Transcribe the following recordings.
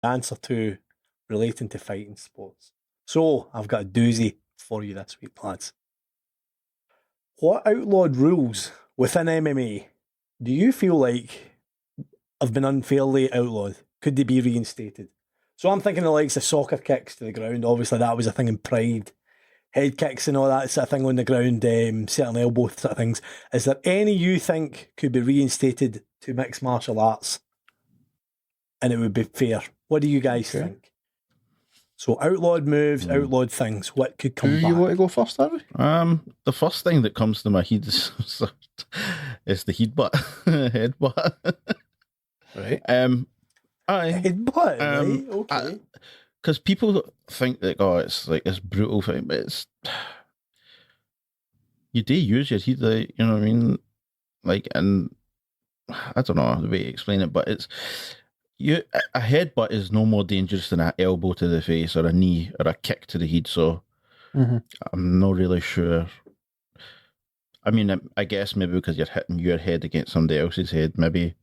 answer to relating to fighting sports. So I've got a doozy for you this week, lads. What outlawed rules within MMA do you feel like have been unfairly outlawed? Could they be reinstated? So I'm thinking of the likes of soccer kicks to the ground. Obviously, that was a thing in Pride. Head kicks and all that sort of thing on the ground, certain elbow sort of things. Is there any you think could be reinstated to mixed martial arts and it would be fair? What do you guys think? So outlawed moves, outlawed things. What could come back? Do you want to go first, Harvey? The first thing that comes to my head is the headbutt. Headbutt. Right. Headbutt, right? Okay. Because people think that, it's like this brutal thing, but it's... You do use your head, like, you know what I mean? Like, and I don't know the way to explain it, but it's... A headbutt is no more dangerous than an elbow to the face or a knee or a kick to the head, so I'm not really sure. I mean, I guess maybe because you're hitting your head against somebody else's head, maybe...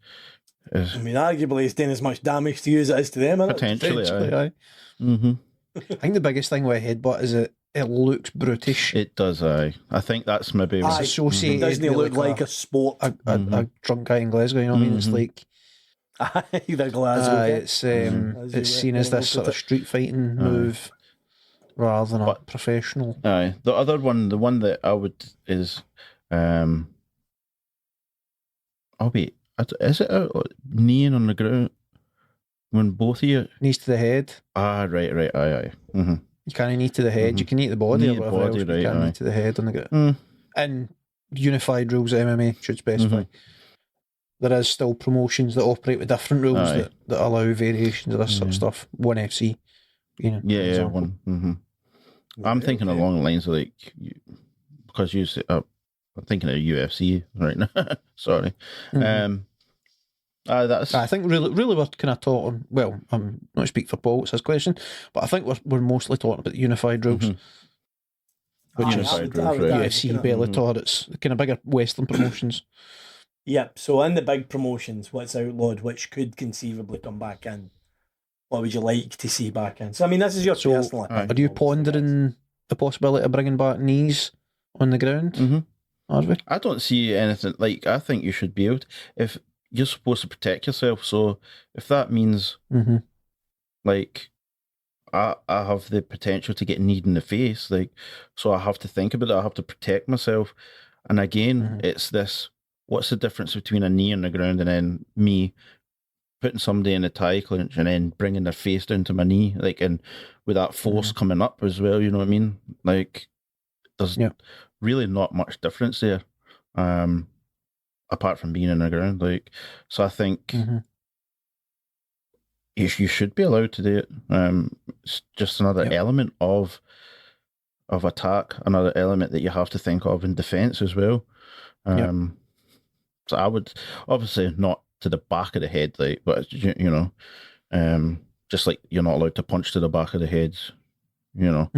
I mean, arguably it's doing as much damage to you as it is to them, isn't it? Potentially, aye. I think the biggest thing with a headbutt is it looks brutish. It does, aye. I think that's maybe... It's associated. Doesn't it look like a sport? A drunk guy in Glasgow, you know what I mean? It's like... the Glasgow. It's seen as this sort of street fighting move rather than a professional. Aye. The other one, the one that I would is... is it kneeing on the ground when both of you... Knees to the head. Right, aye. Mm-hmm. You can't knee to the head. You can knee to the body Knee or to whatever body, else, right, you can't aye. knee to the head on the ground. And unified rules of MMA should specify. There is still promotions that operate with different rules that allow variations of this sort of stuff. One FC, you know. Yeah, one. I'm thinking along the lines of like, because you say, I'm thinking of UFC right now. Sorry. That's. I think really we're kind of talking. Well, I'm not speak for Paul. It's his question, but I think we're mostly talking about unified rules. Which is UFC, Bellator. It's kind of bigger Western promotions. Yep. So in the big promotions, what's outlawed, which could conceivably come back in? What would you like to see back in? So I mean, this is your personal opinion. Are you pondering the possibility of bringing back knees on the ground? Harvey? I don't see anything like. I think you should be able to, if you're supposed to protect yourself. So if that means like I have the potential to get kneed in the face, like, so I have to think about it. I have to protect myself. And again, it's this. What's the difference between a knee on the ground and then me putting somebody in a tie clinch and then bringing their face down to my knee, like, and with that force coming up as well, you know what I mean? Like, there's really not much difference there, apart from being on the ground. Like, so I think you should be allowed to do it. It's just another element of attack, another element that you have to think of in defense as well. So I would, obviously not to the back of the head, like, but you know, just like you're not allowed to punch to the back of the head, you know.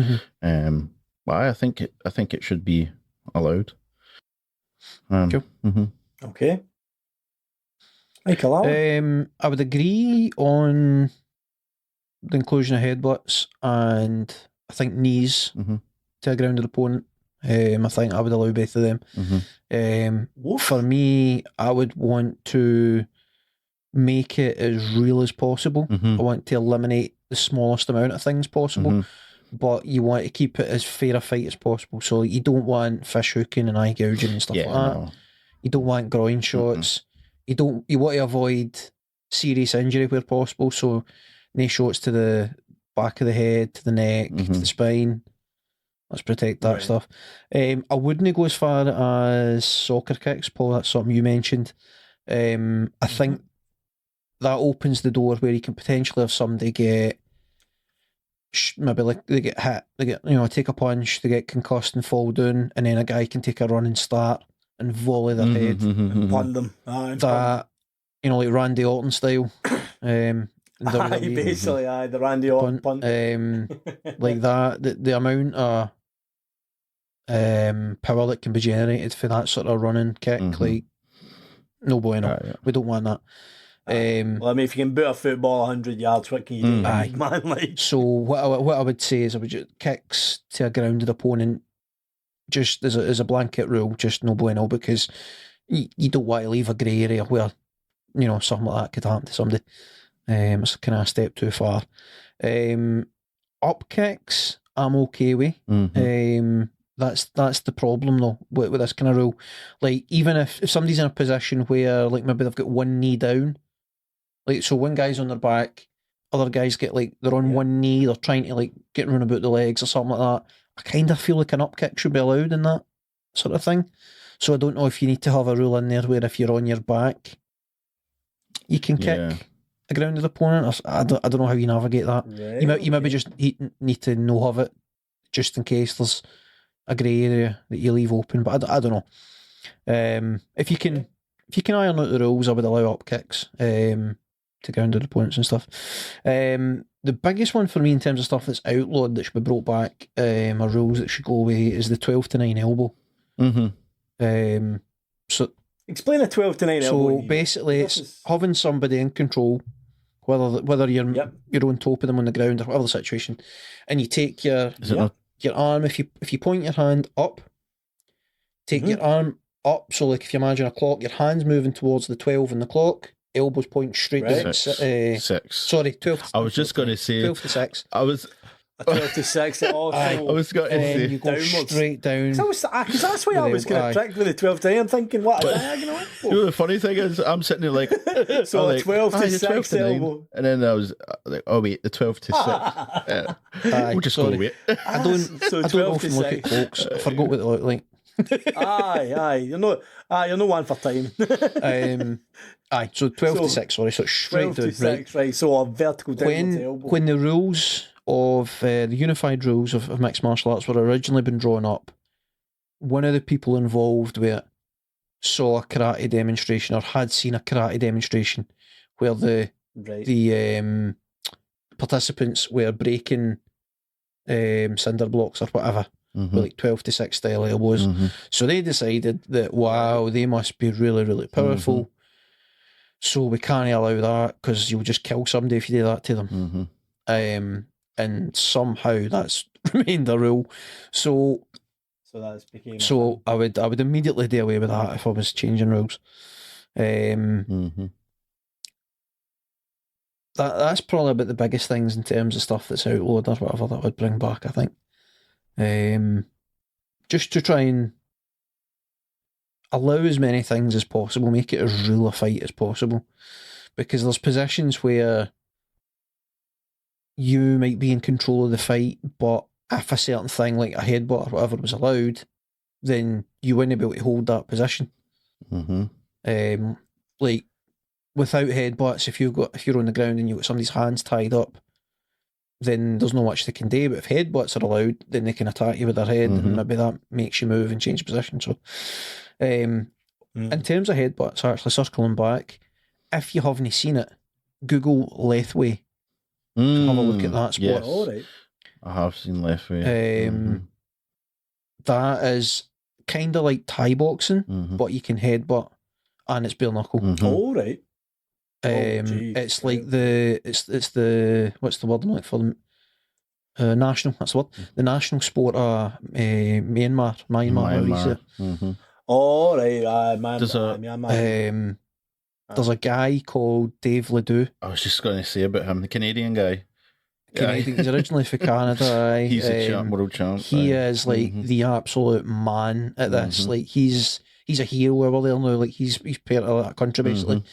But I think it should be allowed. Cool. Okay. Michael, I would agree on the inclusion of headbutts and I think knees to a grounded opponent. I think I would allow both of them. For me, I would want to make it as real as possible. I want to eliminate the smallest amount of things possible, but you want to keep it as fair a fight as possible. So you don't want fish hooking and eye gouging and stuff like that. No. You don't want groin shots. You want to avoid serious injury where possible. So no shots to the back of the head, to the neck, to the spine. Let's protect that stuff. I wouldn't go as far as soccer kicks, Paul. That's something you mentioned. I think that opens the door where you can potentially have somebody get maybe like they get hit, they get take a punch, they get concussed and fall down, and then a guy can take a running start and volley their head and punt them. That like Randy Orton style. Basically, the Randy Orton punt. Like that, the amount of power that can be generated for that sort of running kick, like no bueno. We don't want that. Well, I mean, if you can boot a football 100 yards, what can you do, Aye. man? Like, So what I would say is I would just kicks to a grounded opponent just as a blanket rule, just no bueno, because you don't want to leave a grey area where, you know, something like that could happen to somebody. It's kind of a step too far. Up kicks, I'm okay with. That's the problem though with this kind of rule. Like, even if somebody's in a position where, like, maybe they've got one knee down, like, so one guy's on their back, other guys get, like, they're on one knee, they're trying to, like, get run about the legs or something like that. I kind of feel like an up kick should be allowed in that sort of thing. So I don't know if you need to have a rule in there where if you're on your back, you can kick a grounded opponent. I don't know how you navigate that. Right. You maybe just need to know of it just in case there's a grey area that you leave open. But I don't know. If you can iron out the rules, I would allow up kicks to grounded opponents and stuff. The biggest one for me in terms of stuff that's outlawed that should be brought back, or rules that should go away, is the 12 to 9 elbow. So explain a 12 to 9 elbow. So basically, it's having somebody in control, whether you're on top of them on the ground or whatever the situation, and you take your arm. If you point your hand up, take your arm up. So, like, if you imagine a clock, your hand's moving towards the 12 in the clock. Elbows point straight down. 6. Sorry, 12. I was just going to say 12 to 6. I was. 12 to 6 at all. I was going to say you go downwards. straight down. Because that's why I was kind of tricked with the 12 to 9. I'm thinking, what? You know, the funny thing is, I'm sitting there like, so like 12 to 6 12 to 9. elbow. And then I was like, oh wait, the 12 to 6. We'll just go with it. I don't often look at clocks. I forgot what they look like. Aye, you're no one for time. So 12 to 6, sorry, so it's straight 12 down, to 6, right? So a vertical downwards elbow. When the rules of the unified rules of mixed martial arts were originally been drawn up, one of the people involved with it saw a karate demonstration or had seen a karate demonstration where the participants were breaking cinder blocks or whatever. With like 12 to 6 style elbows. So they decided that, wow, they must be really, really powerful. So we can't allow that because you'll just kill somebody if you do that to them. And somehow that's remained a rule. So that's became. So I would immediately do away with that if I was changing rules. That's probably about the biggest things in terms of stuff that's outlawed or whatever that I would bring back, I think. Just to try and allow as many things as possible, make it as real a fight as possible, because there's positions where you might be in control of the fight, but if a certain thing like a headbutt or whatever was allowed, then you wouldn't be able to hold that position. Like, without headbutts, if you're on the ground and you've got somebody's hands tied up, then there's not much they can do. But if headbutts are allowed, then they can attack you with their head, and maybe that makes you move and change position. So, in terms of headbutts, actually circling back, if you haven't seen it, Google Lethway. Have a look at that sport. Yes. All right. I have seen Lethway. That is kind of like Thai boxing, but you can headbutt, and it's bare knuckle. All right. It's like it's the what's the word I'm looking for? National. That's the word. The national sport of Myanmar. All right. Myanmar. There's a guy called Dave Ledoux. I was just going to say about him, the Canadian guy. He's originally from Canada. He's a world champ. He is like the absolute man at this. Like he's a hero over there now. Like he's part of that country basically.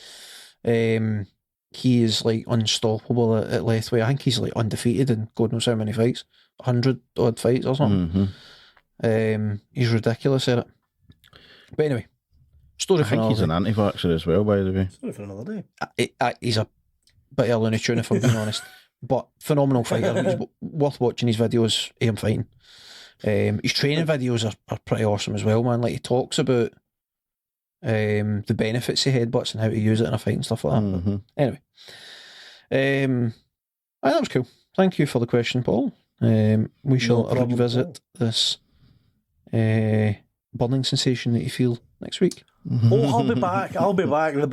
He is like unstoppable at Lethway. I think he's like undefeated in God knows how many fights, 100 odd fights or something. He's ridiculous at it. But anyway, story for another day. He's an anti-vaxxer as well, by the way. Story for another day. He's a bit of a Looney Tune, if I'm being honest, but phenomenal fighter. He's worth watching his videos. Him fighting. His training videos are pretty awesome as well, man. Like he talks about the benefits of headbutts and how to use it in a fight and stuff like that. But anyway, that was cool. Thank you for the question, Paul. We shall revisit this burning sensation that you feel next week. Oh, I'll be back. The